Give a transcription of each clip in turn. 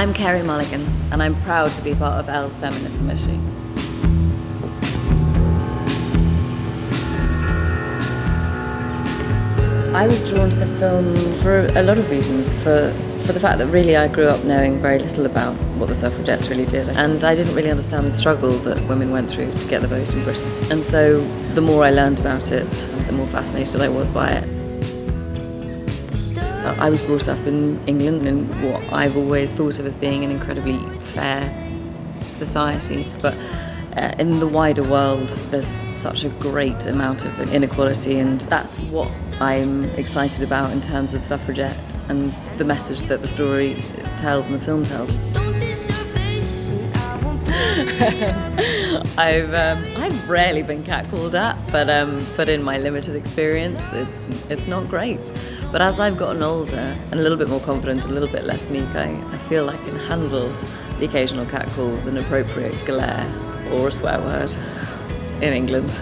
I'm Carey Mulligan, and I'm proud to be part of Elle's Feminism issue. I was drawn to the film for a lot of reasons, for the fact that really I grew up knowing very little about what the suffragettes really did, and I didn't really understand the struggle that women went through to get the vote in Britain. And so the more I learned about it, the more fascinated I was by it. I was brought up in England in what I've always thought of as being an incredibly fair society, but in the wider world there's such a great amount of inequality, and that's what I'm excited about in terms of Suffragette and the message that the story tells and the film tells. I've rarely been catcalled at, but in my limited experience, it's not great. But as I've gotten older and a little bit more confident, a little bit less meek, I feel I can handle the occasional catcall with an appropriate glare or a swear word in England.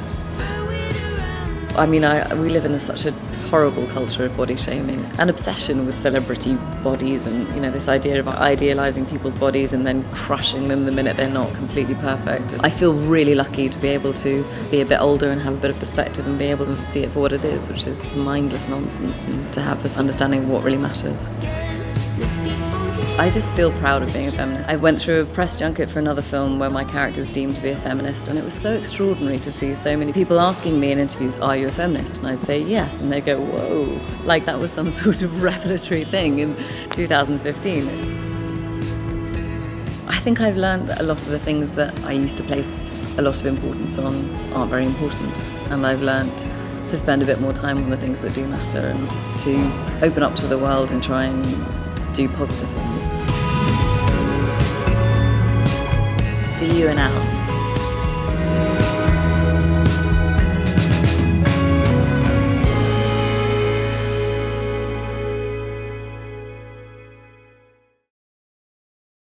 I mean, we live in such a horrible culture of body shaming, an obsession with celebrity bodies, and this idea of idealising people's bodies and then crushing them the minute they're not completely perfect. I feel really lucky to be able to be a bit older and have a bit of perspective and be able to see it for what it is, which is mindless nonsense, and to have this understanding of what really matters. I just feel proud of being a feminist. I went through a press junket for another film where my character was deemed to be a feminist, and it was so extraordinary to see so many people asking me in interviews, "Are you a feminist?" And I'd say yes, and they'd go, "Whoa," like that was some sort of revelatory thing in 2015. I think I've learned that a lot of the things that I used to place a lot of importance on aren't very important, and I've learned to spend a bit more time on the things that do matter and to open up to the world and try and do positive things. See you in Elle.